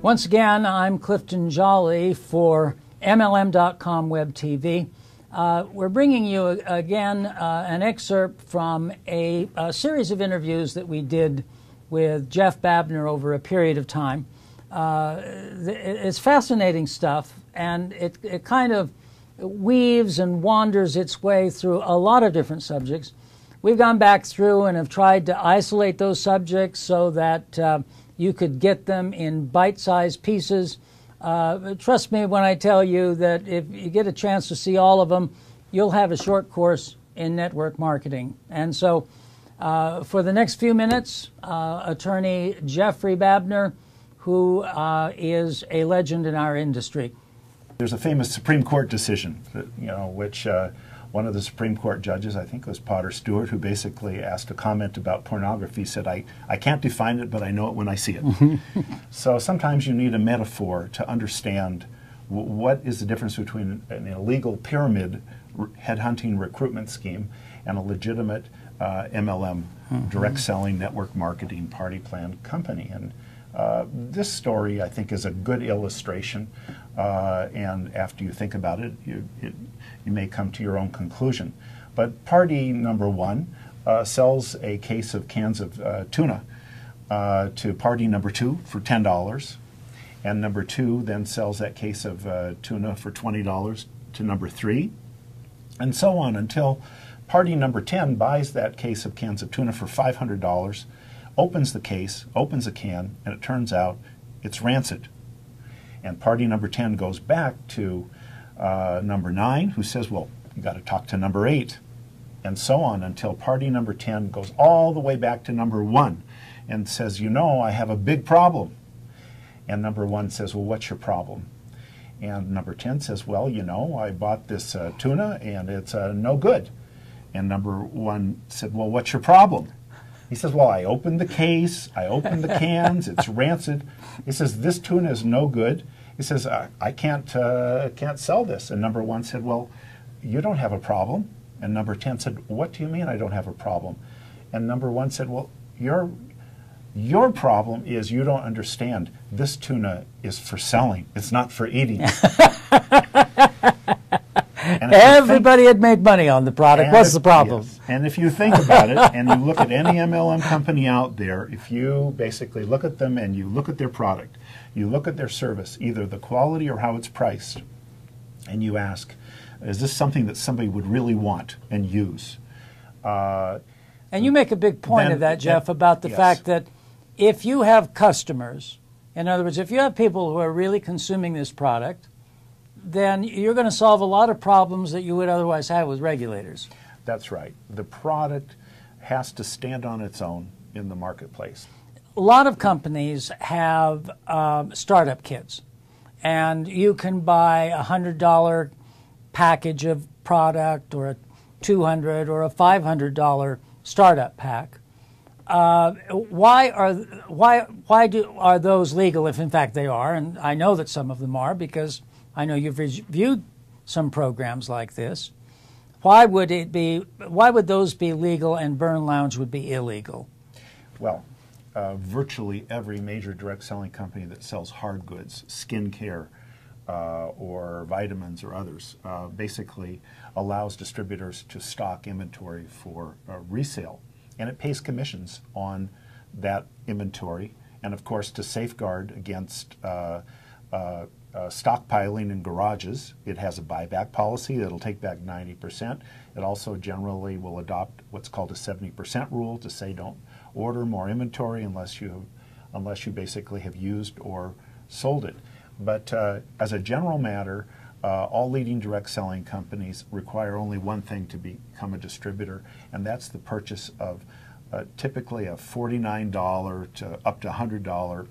Once again, I'm Clifton Jolly for MLM.com Web TV. We're bringing you again an excerpt from a series of interviews that we did with Jeff Babener over a period of time. It's fascinating stuff, and it kind of weaves and wanders its way through a lot of different subjects. We've gone back through and have tried to isolate those subjects so that you could get them in bite-sized pieces. Trust me when I tell you that if you get a chance to see all of them, you'll have a short course in network marketing. And so for the next few minutes, attorney Jeffrey Babener, who is a legend in our industry. There's a famous Supreme Court decision, which one of the Supreme Court judges, I think it was Potter Stewart, who basically asked a comment about pornography, said, I can't define it, but I know it when I see it. So sometimes you need a metaphor to understand what is the difference between an illegal pyramid headhunting recruitment scheme and a legitimate MLM, direct selling network marketing party plan company. And this story, I think, is a good illustration, and after you think about it, you may come to your own conclusion. But party number one sells a case of cans of tuna to party number two for $10, and number two then sells that case of tuna for $20 to number three, and so on until party number 10 buys that case of cans of tuna for $500, opens the case, opens a can, and it turns out it's rancid. And party number 10 goes back to number 9, who says, well, you got to talk to number 8, and so on until party number 10 goes all the way back to number 1 and says, I have a big problem. And number 1 says, well, what's your problem? And number 10 says, well, I bought this tuna and it's no good. And number 1 said, well, what's your problem? He says, well, I opened the case, I opened the cans, it's rancid. He says, this tuna is no good. He says, I can't sell this. And number 1 said, well, you don't have a problem. And number 10 said, what do you mean I don't have a problem? And number 1 said, well, your problem is you don't understand. This tuna is for selling. It's not for eating. Everybody had made money on the product. What's the problem? Yes. And if you think about it, and you look at any MLM company out there, if you basically look at them and you look at their product, you look at their service, either the quality or how it's priced, and you ask, is this something that somebody would really want and use? And you make a big point of that, Jeff, about the fact that if you have customers, in other words, if you have people who are really consuming this product, then you're going to solve a lot of problems that you would otherwise have with regulators. That's right. The product has to stand on its own in the marketplace. A lot of companies have startup kits, and you can buy a $100 package of product or a $200 or a $500 startup pack. Why are those legal if in fact they are? And I know that some of them are because I know you've reviewed some programs like this. Why would those be legal and Burn Lounge would be illegal? Well, virtually every major direct selling company that sells hard goods, skincare, or vitamins or others, basically allows distributors to stock inventory for resale. And it pays commissions on that inventory. And of course, to safeguard against stockpiling in garages, it has a buyback policy that'll take back 90%. It also generally will adopt what's called a 70% rule to say don't order more inventory unless you basically have used or sold it. But as a general matter, all leading direct selling companies require only one thing to become a distributor, and that's the purchase of typically a $49 to up to $100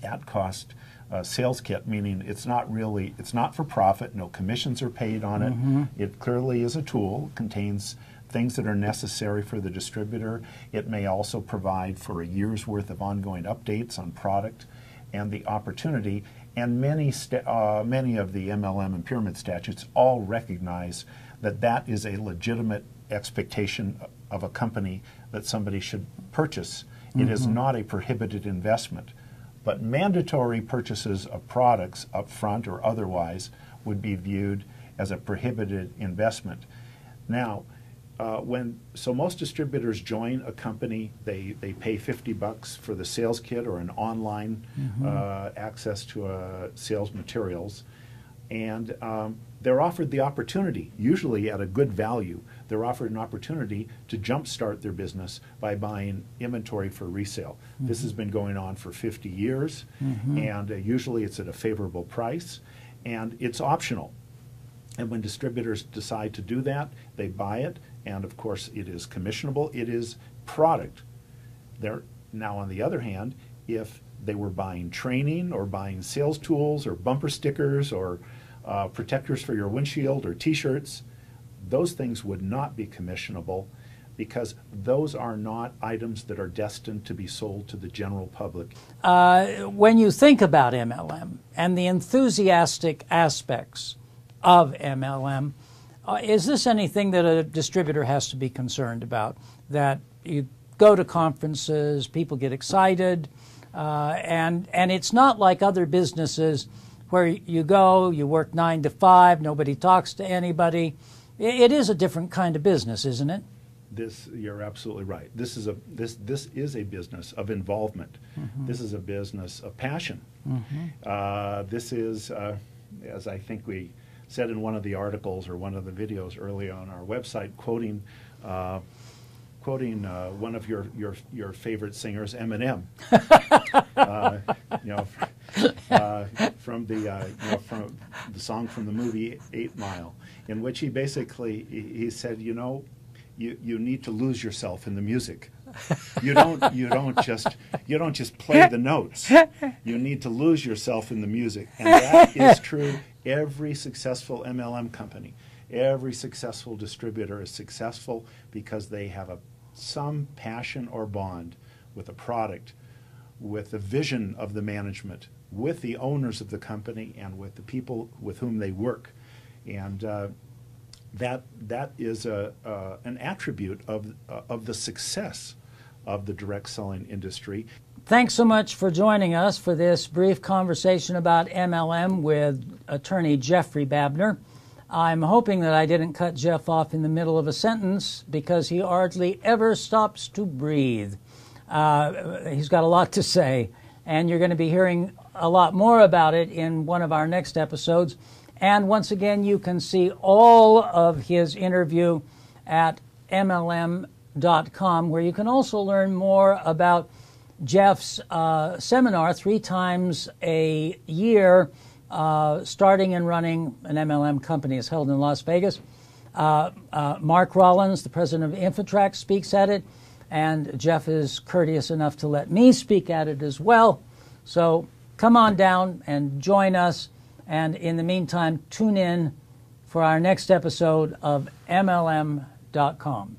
at-cost sales kit, meaning it's not for profit, no commissions are paid on it. It clearly is a tool, contains things that are necessary for the distributor. It may also provide for a year's worth of ongoing updates on product and the opportunity. And many of the MLM and pyramid statutes all recognize that that is a legitimate expectation of a company that somebody should purchase. It is not a prohibited investment. But mandatory purchases of products up front or otherwise would be viewed as a prohibited investment. Now, so most distributors join a company, they pay $50 for the sales kit or an online access to sales materials, and they're offered the opportunity, usually at a good value, they're offered an opportunity to jumpstart their business by buying inventory for resale. This has been going on for 50 years, and usually it's at a favorable price, and it's optional. And when distributors decide to do that, they buy it, and of course it is commissionable, it is product. Now on the other hand, if they were buying training or buying sales tools or bumper stickers or protectors for your windshield or t-shirts, those things would not be commissionable because those are not items that are destined to be sold to the general public. When you think about MLM and the enthusiastic aspects of MLM, is this anything that a distributor has to be concerned about? That you go to conferences, people get excited, and it's not like other businesses where you go, you work 9 to 5, nobody talks to anybody. It is a different kind of business, isn't it? You're absolutely right. This is a business of involvement. This is a business of passion. This is, as I think we said in one of the articles or one of the videos early on our website, quoting one of your favorite singers, Eminem, from the song from the movie 8 Mile, in which he basically he said, you need to lose yourself in the music. You don't just play the notes. You need to lose yourself in the music, and that is true. Every successful MLM company, every successful distributor is successful because they have some passion or bond with a product, with the vision of the management, with the owners of the company, and with the people with whom they work. And that is an attribute of the success of the direct selling industry. Thanks so much for joining us for this brief conversation about MLM with attorney Jeffrey Babener. I'm hoping that I didn't cut Jeff off in the middle of a sentence because he hardly ever stops to breathe. He's got a lot to say, and you're going to be hearing a lot more about it in one of our next episodes. And once again, you can see all of his interview at MLM.com, where you can also learn more about Jeff's seminar 3 times a year, starting and running an MLM company. It's held in Las Vegas. Mark Rollins, the president of Infotrack, speaks at it, and Jeff is courteous enough to let me speak at it as well. So come on down and join us, and in the meantime, tune in for our next episode of MLM.com.